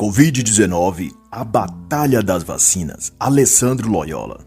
Covid-19, a Batalha das Vacinas, Alessandro Loyola.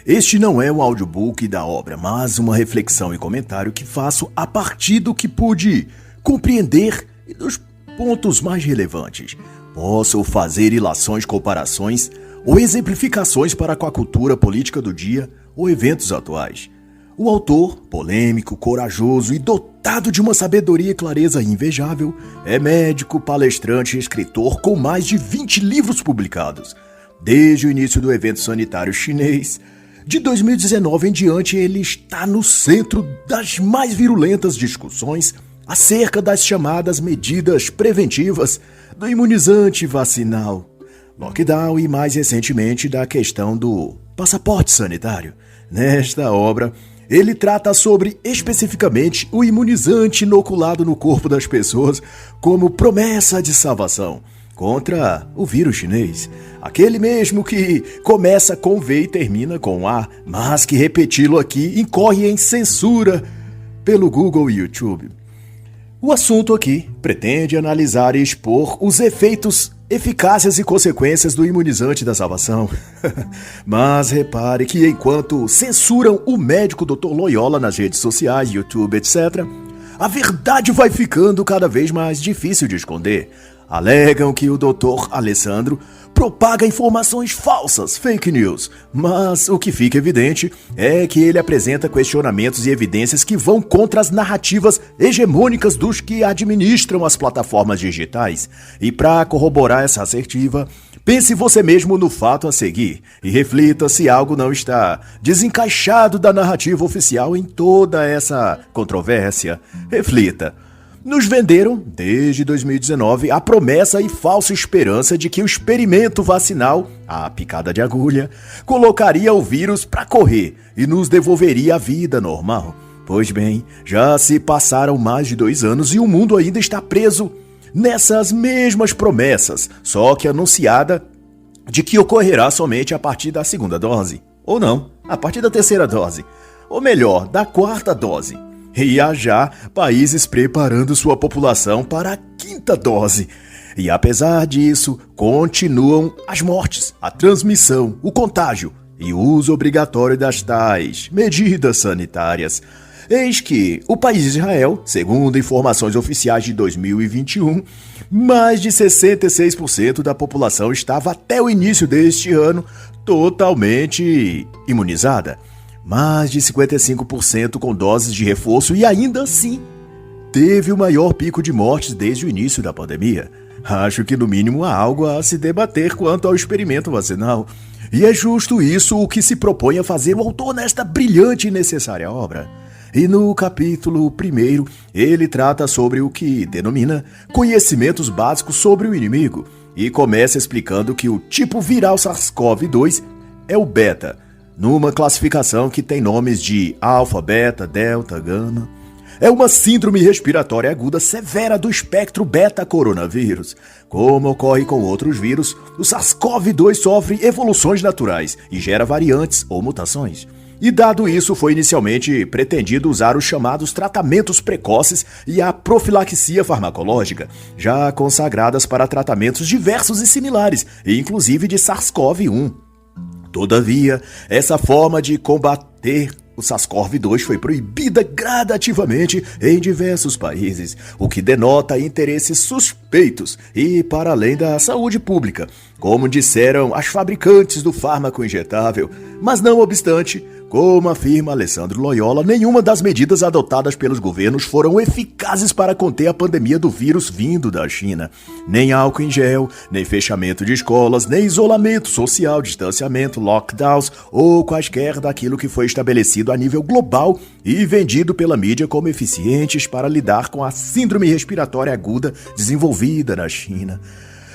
Este não é um audiobook da obra, mas uma reflexão e comentário que faço a partir do que pude compreender e dos pontos mais relevantes. Posso fazer ilações, comparações ou exemplificações para com a cultura política do dia ou eventos atuais. O autor, polêmico, corajoso e dotado de uma sabedoria e clareza invejável, é médico, palestrante e escritor com mais de 20 livros publicados. Desde o início do evento sanitário chinês, de 2019 em diante, ele está no centro das mais virulentas discussões acerca das chamadas medidas preventivas do imunizante vacinal, lockdown e, mais recentemente, da questão do passaporte sanitário. Nesta obra, ele trata sobre, especificamente, o imunizante inoculado no corpo das pessoas como promessa de salvação contra o vírus chinês. Aquele mesmo que começa com V e termina com A, mas que repeti-lo aqui incorre em censura pelo Google e YouTube. O assunto aqui pretende analisar e expor os efeitos, eficácias e consequências do imunizante da salvação. Mas repare que enquanto censuram o médico Dr. Loyola nas redes sociais, YouTube, etc., a verdade vai ficando cada vez mais difícil de esconder. Alegam que o Dr. Alessandro propaga informações falsas, fake news, mas o que fica evidente é que ele apresenta questionamentos e evidências que vão contra as narrativas hegemônicas dos que administram as plataformas digitais. E para corroborar essa assertiva, pense você mesmo no fato a seguir e reflita se algo não está desencaixado da narrativa oficial em toda essa controvérsia. Reflita. Nos venderam, desde 2019, a promessa e falsa esperança de que o experimento vacinal, a picada de agulha, colocaria o vírus para correr e nos devolveria a vida normal. Pois bem, já se passaram mais de 2 anos e o mundo ainda está preso nessas mesmas promessas, só que anunciada de que ocorrerá somente a partir da 2ª dose. Ou não, a partir da 3ª dose. Ou melhor, da 4ª dose. E há já países preparando sua população para a 5ª dose. E apesar disso, continuam as mortes, a transmissão, o contágio e o uso obrigatório das tais medidas sanitárias. Eis que o país de Israel, segundo informações oficiais de 2021, mais de 66% da população estava até o início deste ano totalmente imunizada. Mais de 55% com doses de reforço e ainda assim teve o maior pico de mortes desde o início da pandemia. Acho que no mínimo há algo a se debater quanto ao experimento vacinal. E é justo isso o que se propõe a fazer o autor nesta brilhante e necessária obra. E no capítulo 1, ele trata sobre o que denomina conhecimentos básicos sobre o inimigo e começa explicando que o tipo viral SARS-CoV-2 é o beta, numa classificação que tem nomes de alfa, beta, delta, gama. É uma síndrome respiratória aguda severa do espectro beta-coronavírus. Como ocorre com outros vírus, o SARS-CoV-2 sofre evoluções naturais e gera variantes ou mutações. E dado isso, foi inicialmente pretendido usar os chamados tratamentos precoces e a profilaxia farmacológica, já consagradas para tratamentos diversos e similares, inclusive de SARS-CoV-1. Todavia, essa forma de combater o SARS-CoV-2 foi proibida gradativamente em diversos países, o que denota interesses suspeitos e para além da saúde pública, como disseram as fabricantes do fármaco injetável. Mas não obstante, como afirma Alessandro Loyola, nenhuma das medidas adotadas pelos governos foram eficazes para conter a pandemia do vírus vindo da China. Nem álcool em gel, nem fechamento de escolas, nem isolamento social, distanciamento, lockdowns ou quaisquer daquilo que foi estabelecido a nível global e vendido pela mídia como eficientes para lidar com a síndrome respiratória aguda desenvolvida na China.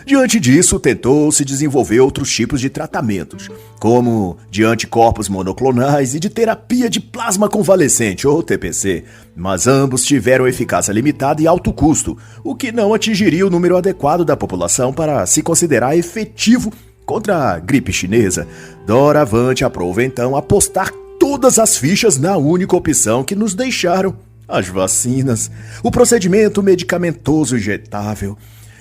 Diante disso, tentou-se desenvolver outros tipos de tratamentos, como de anticorpos monoclonais e de terapia de plasma convalescente, ou TPC, mas ambos tiveram eficácia limitada e alto custo, o que não atingiria o número adequado da população para se considerar efetivo contra a gripe chinesa. Doravante aprova então apostar todas as fichas na única opção que nos deixaram: as vacinas, o procedimento medicamentoso injetável.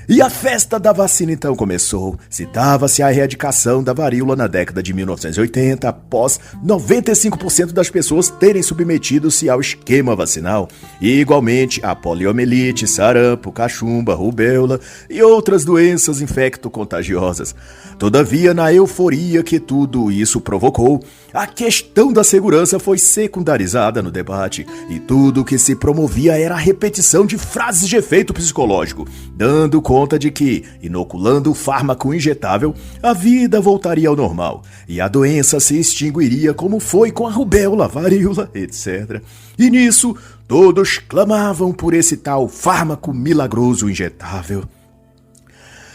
E a festa da vacina então começou. Citava-se a erradicação da varíola na década de 1980, após 95% das pessoas terem submetido-se ao esquema vacinal. E igualmente a poliomielite, sarampo, cachumba, rubéola e outras doenças infecto-contagiosas. Todavia, na euforia que tudo isso provocou, a questão da segurança foi secundarizada no debate e tudo o que se promovia era a repetição de frases de efeito psicológico, dando conta de que, inoculando o fármaco injetável, a vida voltaria ao normal e a doença se extinguiria como foi com a rubéola, varíola, etc. E nisso, todos clamavam por esse tal fármaco milagroso injetável.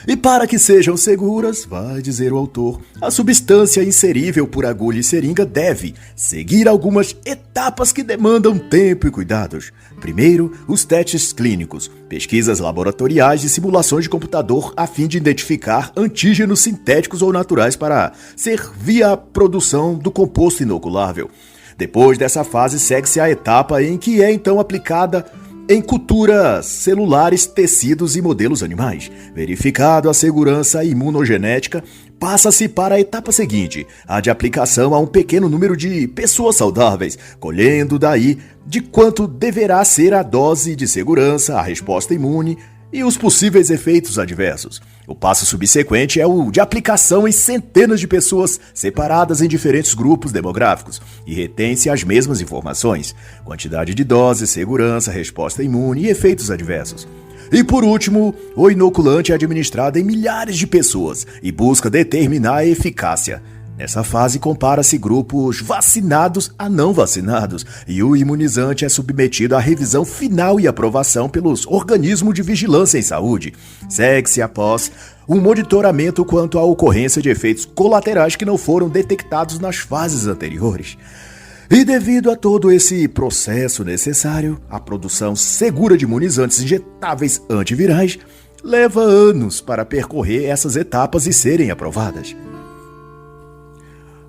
E para que sejam seguras, vai dizer o autor, a substância inserível por agulha e seringa deve seguir algumas etapas que demandam tempo e cuidados. Primeiro, os testes clínicos, pesquisas laboratoriais e simulações de computador a fim de identificar antígenos sintéticos ou naturais para servir à produção do composto inoculável. Depois dessa fase, segue-se a etapa em que é então aplicada em culturas celulares, tecidos e modelos animais. Verificado a segurança imunogenética, passa-se para a etapa seguinte, a de aplicação a um pequeno número de pessoas saudáveis, colhendo daí de quanto deverá ser a dose de segurança, a resposta imune e os possíveis efeitos adversos. O passo subsequente é o de aplicação em centenas de pessoas separadas em diferentes grupos demográficos e retém-se as mesmas informações: quantidade de dose, segurança, resposta imune e efeitos adversos. E por último, o inoculante é administrado em milhares de pessoas e busca determinar a eficácia. Nessa fase, compara-se grupos vacinados a não vacinados e o imunizante é submetido à revisão final e aprovação pelos organismos de vigilância em saúde. Segue-se após um monitoramento quanto à ocorrência de efeitos colaterais que não foram detectados nas fases anteriores. E devido a todo esse processo necessário, a produção segura de imunizantes injetáveis antivirais leva anos para percorrer essas etapas e serem aprovadas.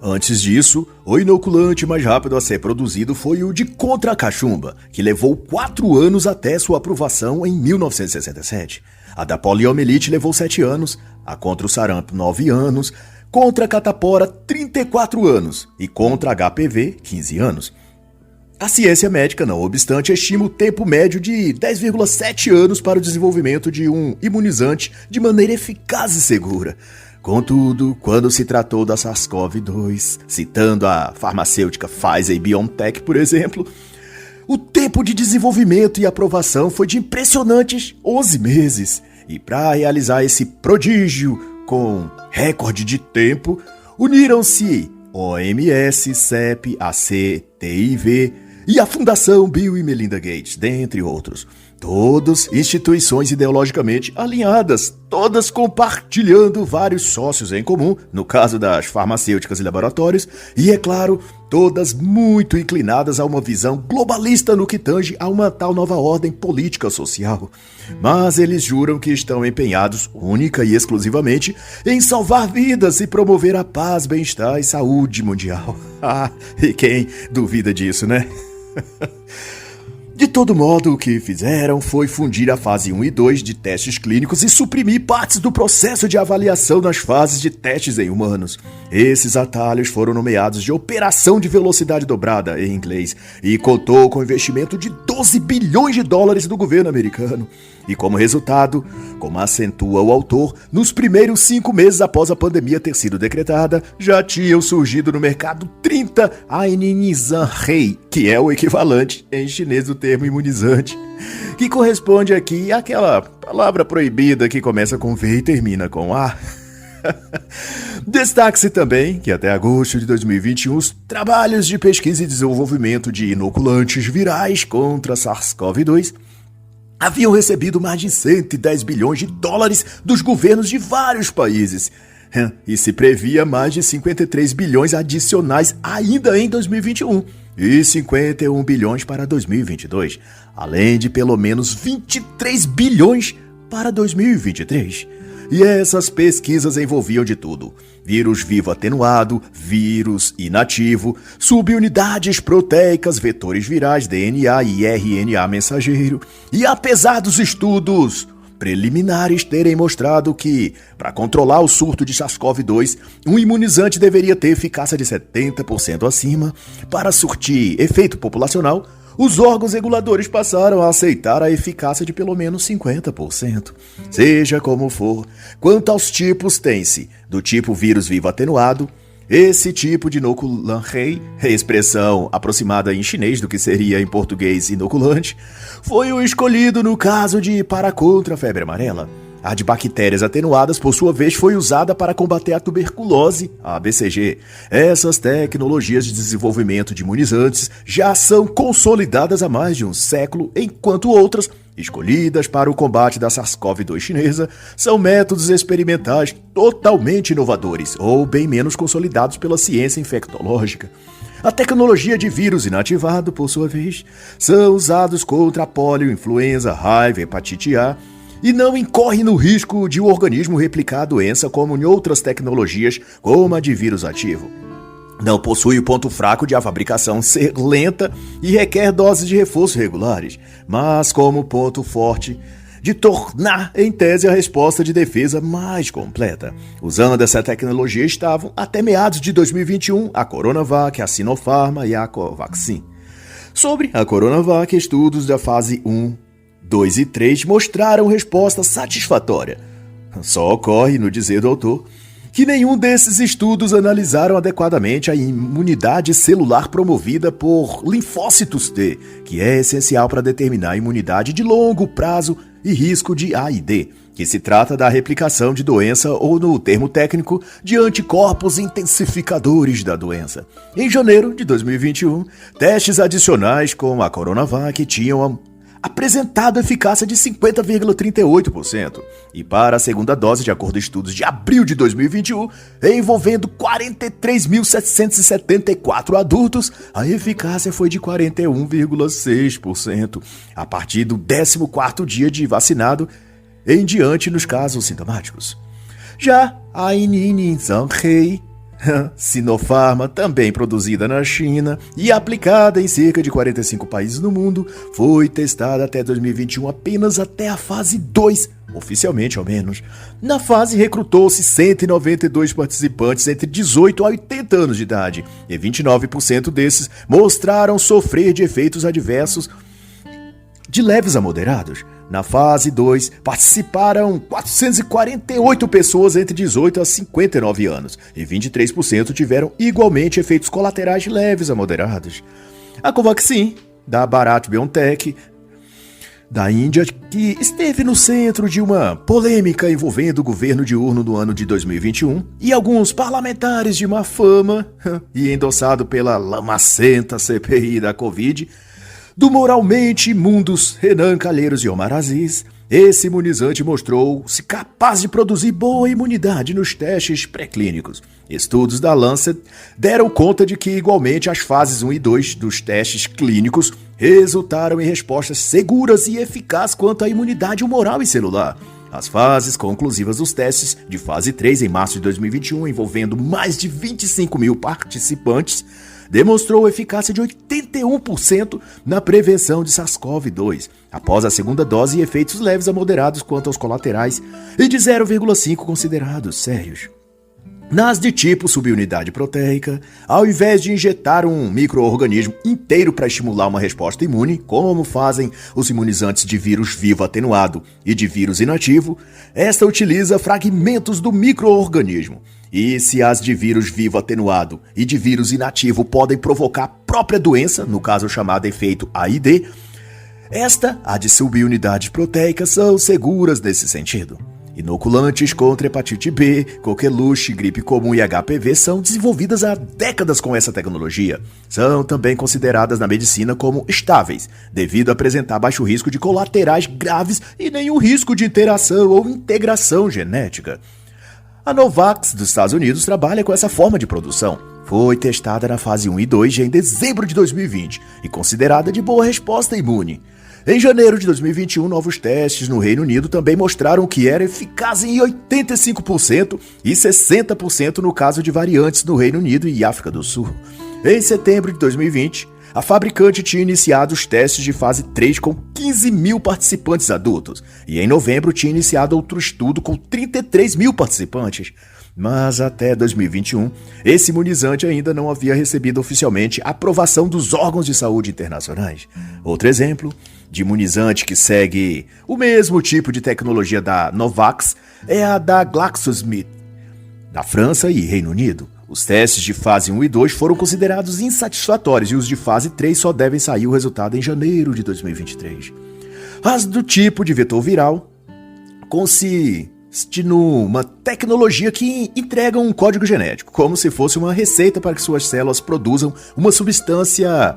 Antes disso, o inoculante mais rápido a ser produzido foi o de contra a cachumba, que levou 4 anos até sua aprovação em 1967. A da poliomielite levou 7 anos, a contra o sarampo 9 anos, contra a catapora 34 anos e contra a HPV 15 anos. A ciência médica, não obstante, estima o tempo médio de 10,7 anos para o desenvolvimento de um imunizante de maneira eficaz e segura. Contudo, quando se tratou da SARS-CoV-2, citando a farmacêutica Pfizer e BioNTech, por exemplo, o tempo de desenvolvimento e aprovação foi de impressionantes 11 meses. E para realizar esse prodígio com recorde de tempo, uniram-se OMS, CEP, AC, TIV e a Fundação Bill e Melinda Gates, dentre outros. Todas instituições ideologicamente alinhadas, todas compartilhando vários sócios em comum, no caso das farmacêuticas e laboratórios, e, é claro, todas muito inclinadas a uma visão globalista no que tange a uma tal nova ordem política social. Mas eles juram que estão empenhados única e exclusivamente em salvar vidas e promover a paz, bem-estar e saúde mundial. E quem duvida disso, né? De todo modo, o que fizeram foi fundir a fase 1 e 2 de testes clínicos e suprimir partes do processo de avaliação nas fases de testes em humanos. Esses atalhos foram nomeados de Operação de Velocidade Dobrada, em inglês, e contou com investimento de 12 bilhões de dólares do governo americano. E como resultado, como acentua o autor, nos primeiros 5 meses após a pandemia ter sido decretada, já tinham surgido no mercado 30 Ainizanrei, que é o equivalente em chinês do termo imunizante, que corresponde aqui àquela palavra proibida que começa com V e termina com A. Destaque-se também que até agosto de 2021 os trabalhos de pesquisa e desenvolvimento de inoculantes virais contra SARS-CoV-2 haviam recebido mais de 110 bilhões de dólares dos governos de vários países. E se previa mais de 53 bilhões adicionais ainda em 2021 e 51 bilhões para 2022, além de pelo menos 23 bilhões para 2023. E essas pesquisas envolviam de tudo: vírus vivo atenuado, vírus inativo, subunidades proteicas, vetores virais, DNA e RNA mensageiro. E apesar dos estudos preliminares terem mostrado que, para controlar o surto de SARS-CoV-2, um imunizante deveria ter eficácia de 70% acima. Para surtir efeito populacional, os órgãos reguladores passaram a aceitar a eficácia de pelo menos 50%. Seja como for, quanto aos tipos, tem-se do tipo vírus vivo atenuado. Esse tipo de inoculante, expressão aproximada em chinês do que seria em português inoculante, foi o escolhido no caso de para contra a febre amarela. A de bactérias atenuadas, por sua vez, foi usada para combater a tuberculose, a BCG. Essas tecnologias de desenvolvimento de imunizantes já são consolidadas há mais de um século, enquanto outras, escolhidas para o combate da SARS-CoV-2 chinesa, são métodos experimentais totalmente inovadores ou bem menos consolidados pela ciência infectológica. A tecnologia de vírus inativado, por sua vez, são usados contra a polio, influenza, raiva, hepatite A, e não incorre no risco de o organismo replicar a doença como em outras tecnologias, como a de vírus ativo. Não possui o ponto fraco de a fabricação ser lenta e requer doses de reforço regulares, mas como ponto forte de tornar, em tese, a resposta de defesa mais completa. Usando essa tecnologia estavam, até meados de 2021, a Coronavac, a Sinopharm e a Covaxin. Sobre a Coronavac, estudos da fase 1, 2 e 3 mostraram resposta satisfatória. Só ocorre, no dizer do autor, que nenhum desses estudos analisaram adequadamente a imunidade celular promovida por linfócitos T, que é essencial para determinar a imunidade de longo prazo e risco de A/D, que se trata da replicação de doença ou, no termo técnico, de anticorpos intensificadores da doença. Em janeiro de 2021, testes adicionais com a Coronavac tinham apresentado eficácia de 50,38%. E para a segunda dose, de acordo com estudos de abril de 2021, envolvendo 43.774 adultos, a eficácia foi de 41,6%, a partir do 14º dia de vacinado em diante nos casos sintomáticos. Já a Ininizanrei, Sinopharm, também produzida na China e aplicada em cerca de 45 países no mundo, foi testada até 2021 apenas até a fase 2, oficialmente ao menos. Na fase recrutou-se 192 participantes entre 18 a 80 anos de idade, e 29% desses mostraram sofrer de efeitos adversos de leves a moderados. Na fase 2, participaram 448 pessoas entre 18 a 59 anos, e 23% tiveram igualmente efeitos colaterais leves a moderados. A Covaxin, da Bharat BioNTech, da Índia, que esteve no centro de uma polêmica envolvendo o governo diurno no ano de 2021 e alguns parlamentares de má fama, e endossado pela lamacenta CPI da Covid, do moralmente imundos Renan Calheiros e Omar Aziz, esse imunizante mostrou-se capaz de produzir boa imunidade nos testes pré-clínicos. Estudos da Lancet deram conta de que, igualmente, as fases 1 e 2 dos testes clínicos resultaram em respostas seguras e eficazes quanto à imunidade humoral e celular. As fases conclusivas dos testes de fase 3 em março de 2021, envolvendo mais de 25 mil participantes, demonstrou eficácia de 81% na prevenção de SARS-CoV-2, após a segunda dose e efeitos leves a moderados quanto aos colaterais, e de 0,5 considerados sérios. Nas de tipo subunidade proteica, ao invés de injetar um micro-organismo inteiro para estimular uma resposta imune, como fazem os imunizantes de vírus vivo atenuado e de vírus inativo, esta utiliza fragmentos do micro-organismo. E se as de vírus vivo atenuado e de vírus inativo podem provocar a própria doença, no caso chamado efeito A/D, a de subunidade proteica, são seguras nesse sentido. Inoculantes contra hepatite B, coqueluche, gripe comum e HPV são desenvolvidas há décadas com essa tecnologia. São também consideradas na medicina como estáveis, devido a apresentar baixo risco de colaterais graves e nenhum risco de interação ou integração genética. A Novavax dos Estados Unidos trabalha com essa forma de produção. Foi testada na fase 1 e 2 em dezembro de 2020 e considerada de boa resposta imune. Em janeiro de 2021, novos testes no Reino Unido também mostraram que era eficaz em 85% e 60% no caso de variantes no Reino Unido e África do Sul. Em setembro de 2020, a fabricante tinha iniciado os testes de fase 3 com 15 mil participantes adultos, e em novembro tinha iniciado outro estudo com 33 mil participantes. Mas até 2021, esse imunizante ainda não havia recebido oficialmente a aprovação dos órgãos de saúde internacionais. Outro exemplo de imunizante que segue o mesmo tipo de tecnologia da Novavax é a da GlaxoSmith, da França e Reino Unido. Os testes de fase 1 e 2 foram considerados insatisfatórios e os de fase 3 só devem sair o resultado em janeiro de 2023. As do tipo de vetor viral consiste numa tecnologia que entrega um código genético, como se fosse uma receita para que suas células produzam uma substância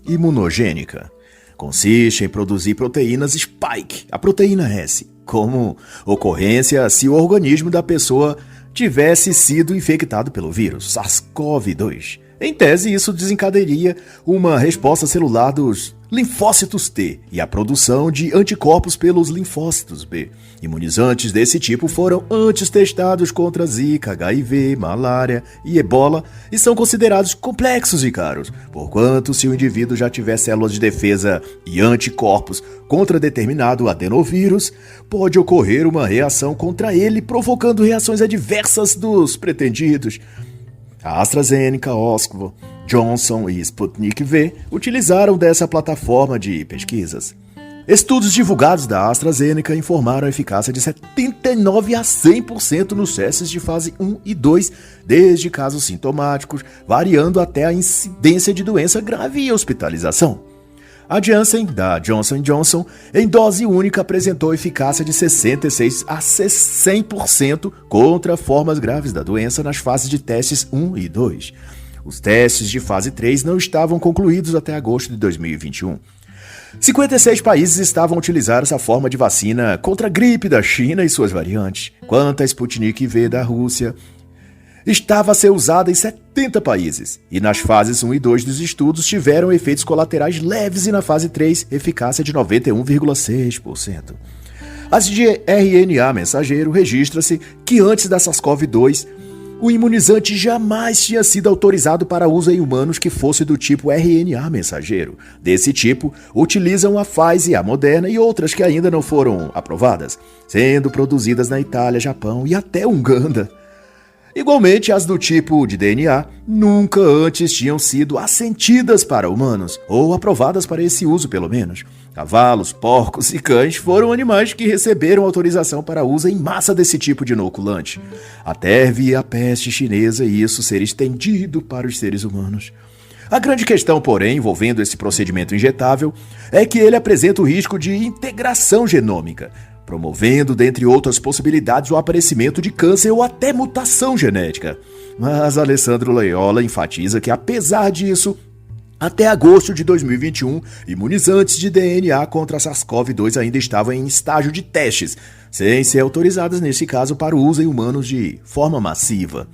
imunogênica. Consiste em produzir proteínas spike, a proteína S, como ocorrência se o organismo da pessoa tivesse sido infectado pelo vírus SARS-CoV-2. Em tese, isso desencadearia uma resposta celular dos linfócitos T e a produção de anticorpos pelos linfócitos B. Imunizantes desse tipo foram antes testados contra Zika, HIV, malária e ebola e são considerados complexos e caros, porquanto se o indivíduo já tiver células de defesa e anticorpos contra determinado adenovírus, pode ocorrer uma reação contra ele, provocando reações adversas dos pretendidos. A AstraZeneca, Oxford, Johnson e Sputnik V utilizaram dessa plataforma de pesquisas. Estudos divulgados da AstraZeneca informaram a eficácia de 79% a 100% nos testes de fase 1 e 2, desde casos sintomáticos, variando até a incidência de doença grave e hospitalização. A Janssen, da Johnson & Johnson, em dose única apresentou eficácia de 66% a 100% contra formas graves da doença nas fases de testes 1 e 2. Os testes de fase 3 não estavam concluídos até agosto de 2021. 56 países estavam a utilizar essa forma de vacina contra a gripe da China e suas variantes, quanto a Sputnik V da Rússia estava a ser usada em 70 países, e nas fases 1 e 2 dos estudos tiveram efeitos colaterais leves e na fase 3, eficácia de 91,6%. As de RNA mensageiro registra-se que antes da SARS-CoV-2, o imunizante jamais tinha sido autorizado para uso em humanos que fosse do tipo RNA mensageiro. Desse tipo, utilizam a Pfizer, a Moderna e outras que ainda não foram aprovadas, sendo produzidas na Itália, Japão e até Uganda. Igualmente, as do tipo de DNA nunca antes tinham sido assentidas para humanos, ou aprovadas para esse uso pelo menos. Cavalos, porcos e cães foram animais que receberam autorização para uso em massa desse tipo de inoculante, até vir a peste chinesa e isso ser estendido para os seres humanos. A grande questão, porém, envolvendo esse procedimento injetável, é que ele apresenta o risco de integração genômica, promovendo, dentre outras possibilidades, o aparecimento de câncer ou até mutação genética. Mas Alessandro Loyola enfatiza que, apesar disso, até agosto de 2021, imunizantes de DNA contra a SARS-CoV-2 ainda estavam em estágio de testes, sem ser autorizadas, nesse caso, para o uso em humanos de forma massiva.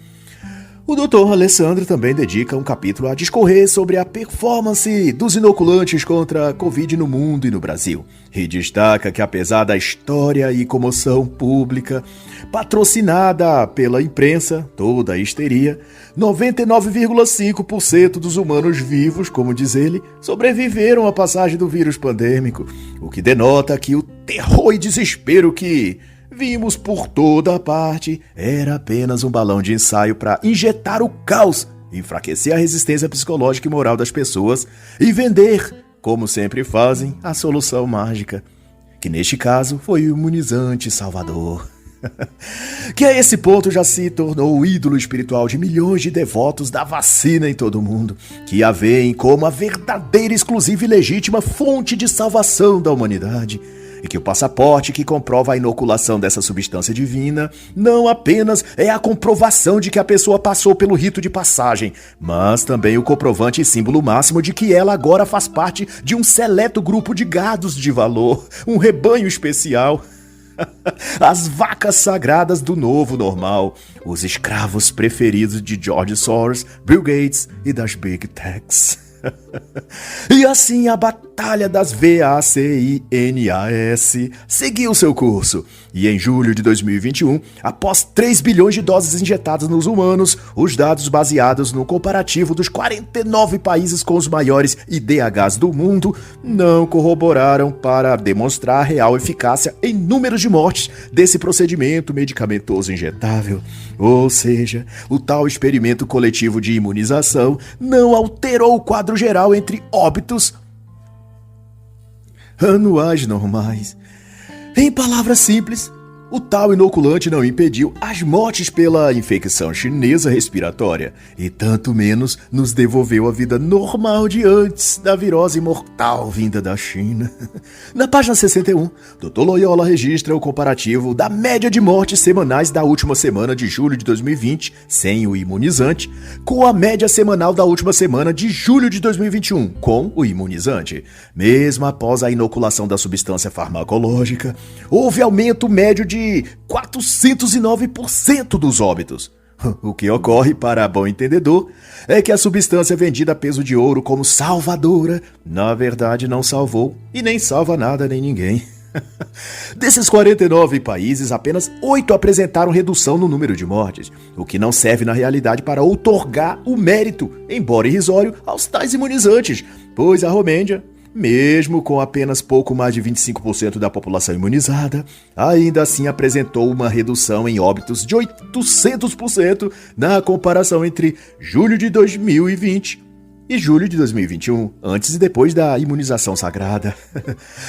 O Dr. Alessandro também dedica um capítulo a discorrer sobre a performance dos inoculantes contra a Covid no mundo e no Brasil. E destaca que, apesar da história e comoção pública patrocinada pela imprensa, toda a histeria, 99,5% dos humanos vivos, como diz ele, sobreviveram à passagem do vírus pandêmico, o que denota que o terror e desespero que vimos por toda parte era apenas um balão de ensaio para injetar o caos, enfraquecer a resistência psicológica e moral das pessoas e vender, como sempre fazem, a solução mágica, que neste caso foi o imunizante salvador. Que a esse ponto já se tornou o ídolo espiritual de milhões de devotos da vacina em todo o mundo, que a veem como a verdadeira, exclusiva e legítima fonte de salvação da humanidade. E que o passaporte que comprova a inoculação dessa substância divina não apenas é a comprovação de que a pessoa passou pelo rito de passagem, mas também o comprovante e símbolo máximo de que ela agora faz parte de um seleto grupo de gados de valor, um rebanho especial. As vacas sagradas do novo normal, os escravos preferidos de George Soros, Bill Gates e das Big Techs. E assim a batalha das vacinas seguiu seu curso. E em julho de 2021, após 3 bilhões de doses injetadas nos humanos, os dados baseados no comparativo dos 49 países com os maiores IDHs do mundo não corroboraram para demonstrar a real eficácia em números de mortes desse procedimento medicamentoso injetável. Ou seja, o tal experimento coletivo de imunização não alterou o quadro geral entre óbitos anuais normais. Em palavras simples, o tal inoculante não impediu as mortes pela infecção chinesa respiratória e tanto menos nos devolveu a vida normal de antes da virose mortal vinda da China. Na página 61, Dr. Loyola registra o comparativo da média de mortes semanais da última semana de julho de 2020, sem o imunizante, com a média semanal da última semana de julho de 2021, com o imunizante. Mesmo após a inoculação da substância farmacológica, houve aumento médio de 409% dos óbitos. O que ocorre, para bom entendedor, é que a substância vendida a peso de ouro como salvadora, na verdade não salvou e nem salva nada nem ninguém. Desses 49 países, apenas 8 apresentaram redução no número de mortes, o que não serve na realidade para outorgar o mérito, embora irrisório, aos tais imunizantes, pois a Romênia, mesmo com apenas pouco mais de 25% da população imunizada, ainda assim apresentou uma redução em óbitos de 800% na comparação entre julho de 2020 e julho de 2021, antes e depois da imunização sagrada.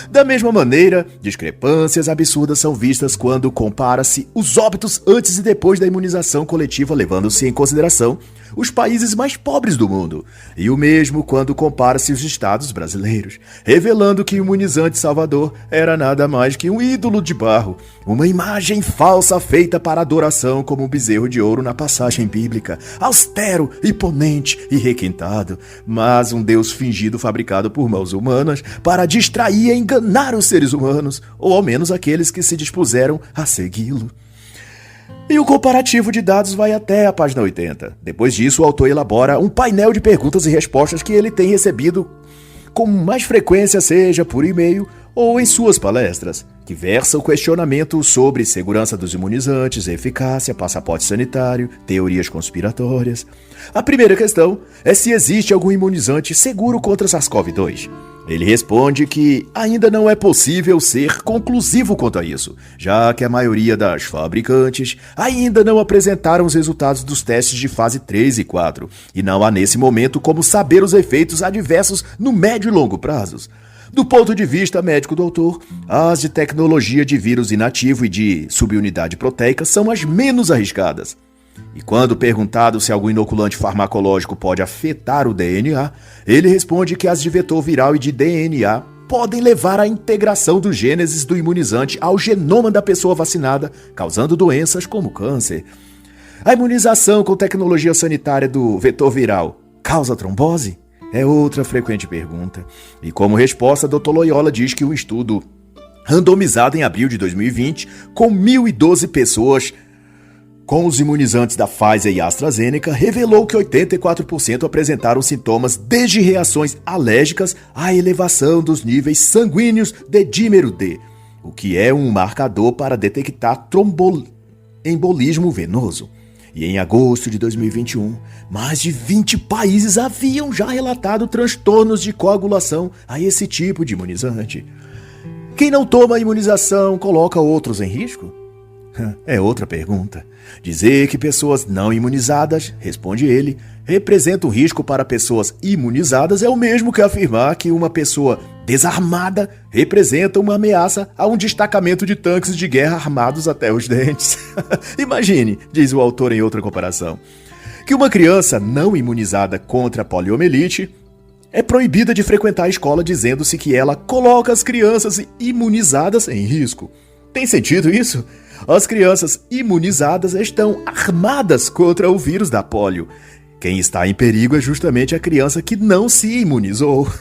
Da mesma maneira, discrepâncias absurdas são vistas quando compara-se os óbitos antes e depois da imunização coletiva, levando-se em consideração os países mais pobres do mundo, e o mesmo quando compara-se os estados brasileiros, revelando que o imunizante Salvador era nada mais que um ídolo de barro, uma imagem falsa feita para adoração como um bezerro de ouro na passagem bíblica, austero, imponente e requintado, mas um Deus fingido fabricado por mãos humanas para distrair e enganar os seres humanos, ou ao menos aqueles que se dispuseram a segui-lo. E o comparativo de dados vai até a página 80. Depois disso, o autor elabora um painel de perguntas e respostas que ele tem recebido com mais frequência, seja por e-mail ou em suas palestras, que versam questionamentos sobre segurança dos imunizantes, eficácia, passaporte sanitário, teorias conspiratórias. A primeira questão é se existe algum imunizante seguro contra SARS-CoV-2. Ele responde que ainda não é possível ser conclusivo quanto a isso, já que a maioria das fabricantes ainda não apresentaram os resultados dos testes de fase 3 e 4, e não há nesse momento como saber os efeitos adversos no médio e longo prazos. Do ponto de vista médico do autor, as de tecnologia de vírus inativo e de subunidade proteica são as menos arriscadas. E quando perguntado se algum inoculante farmacológico pode afetar o DNA, ele responde que as de vetor viral e de DNA podem levar à integração dos genes do imunizante ao genoma da pessoa vacinada, causando doenças como câncer. A imunização com tecnologia sanitária do vetor viral causa trombose? É outra frequente pergunta. E como resposta, Dr. Loyola diz que um estudo randomizado em abril de 2020, com 1.012 pessoas com os imunizantes da Pfizer e AstraZeneca, revelou que 84% apresentaram sintomas desde reações alérgicas à elevação dos níveis sanguíneos de dímero D, o que é um marcador para detectar tromboembolismo venoso. E em agosto de 2021, mais de 20 países haviam já relatado transtornos de coagulação a esse tipo de imunizante. Quem não toma a imunização coloca outros em risco? É outra pergunta. Dizer que pessoas não imunizadas, responde ele, representa um risco para pessoas imunizadas é o mesmo que afirmar que uma pessoa desarmada representa uma ameaça a um destacamento de tanques de guerra armados até os dentes. Imagine, diz o autor em outra comparação, que uma criança não imunizada contra a poliomielite é proibida de frequentar a escola, dizendo-se que ela coloca as crianças imunizadas em risco. Tem sentido isso? As crianças imunizadas estão armadas contra o vírus da polio. Quem está em perigo é justamente a criança que não se imunizou.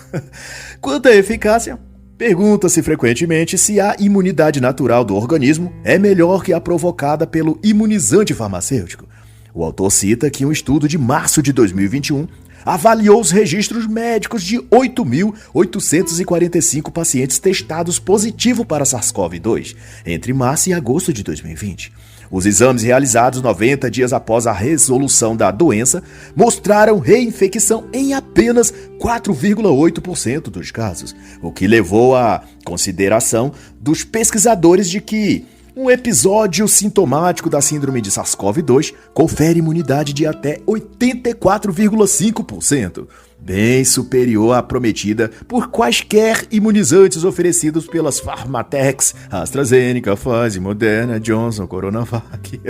Quanto à eficácia, pergunta-se frequentemente se a imunidade natural do organismo é melhor que a provocada pelo imunizante farmacêutico. O autor cita que um estudo de março de 2021 avaliou os registros médicos de 8.845 pacientes testados positivo para SARS-CoV-2 entre março e agosto de 2020. Os exames realizados 90 dias após a resolução da doença mostraram reinfecção em apenas 4,8% dos casos, o que levou à consideração dos pesquisadores de que um episódio sintomático da síndrome de SARS-CoV-2 confere imunidade de até 84,5%, bem superior à prometida por quaisquer imunizantes oferecidos pelas Pharmatechs, AstraZeneca, Pfizer, Moderna, Johnson, Coronavac.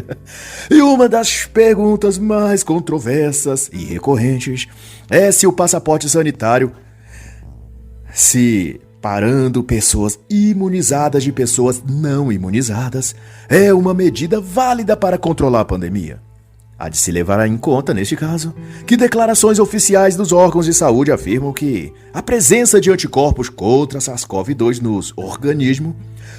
E uma das perguntas mais controversas e recorrentes é se o passaporte sanitário, parando pessoas imunizadas de pessoas não imunizadas, é uma medida válida para controlar a pandemia. Há de se levar em conta, neste caso, que declarações oficiais dos órgãos de saúde afirmam que a presença de anticorpos contra SARS-CoV-2 nos organismos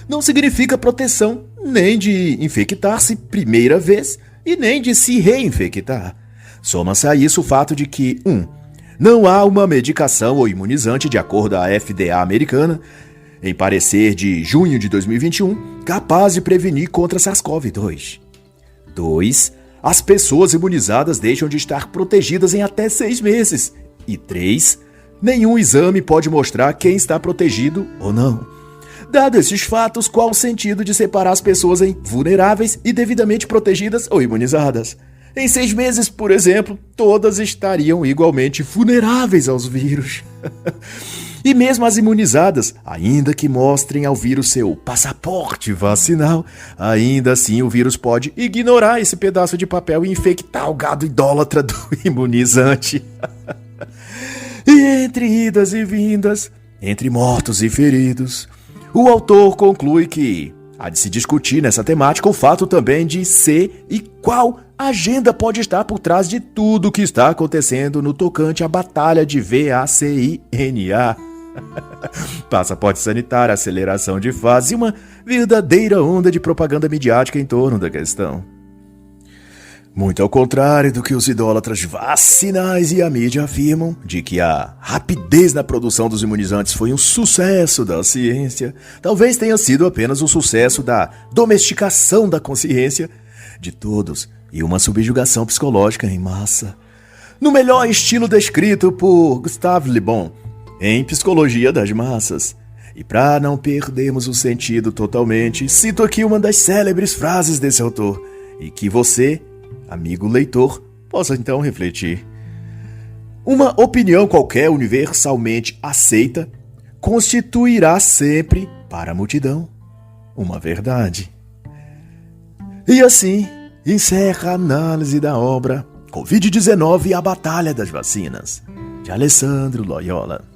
não significa proteção nem de infectar-se primeira vez e nem de se reinfectar. Soma-se a isso o fato de que, não há uma medicação ou imunizante, de acordo à FDA americana, em parecer de junho de 2021, capaz de prevenir contra SARS-CoV-2. 2. As pessoas imunizadas deixam de estar protegidas em até 6 meses. E 3. Nenhum exame pode mostrar quem está protegido ou não. Dado esses fatos, qual o sentido de separar as pessoas em vulneráveis e devidamente protegidas ou imunizadas? Em 6 meses, por exemplo, todas estariam igualmente vulneráveis aos vírus. E mesmo as imunizadas, ainda que mostrem ao vírus seu passaporte vacinal, ainda assim o vírus pode ignorar esse pedaço de papel e infectar o gado idólatra do imunizante. E entre idas e vindas, entre mortos e feridos, o autor conclui que há de se discutir nessa temática o fato também de ser e qual agenda pode estar por trás de tudo o que está acontecendo no tocante à batalha de vacina. Passaporte sanitário, aceleração de fase e uma verdadeira onda de propaganda midiática em torno da questão. Muito ao contrário do que os idólatras vacinais e a mídia afirmam, de que a rapidez na produção dos imunizantes foi um sucesso da ciência, talvez tenha sido apenas um sucesso da domesticação da consciência de todos e uma subjugação psicológica em massa. No melhor estilo descrito por Gustave Le Bon, em Psicologia das Massas. E para não perdermos o sentido totalmente, cito aqui uma das célebres frases desse autor, e que você, amigo leitor, possa então refletir. Uma opinião qualquer universalmente aceita constituirá sempre, para a multidão, uma verdade. E assim, encerra a análise da obra Covid-19 e a Batalha das Vacinas, de Alessandro Loyola.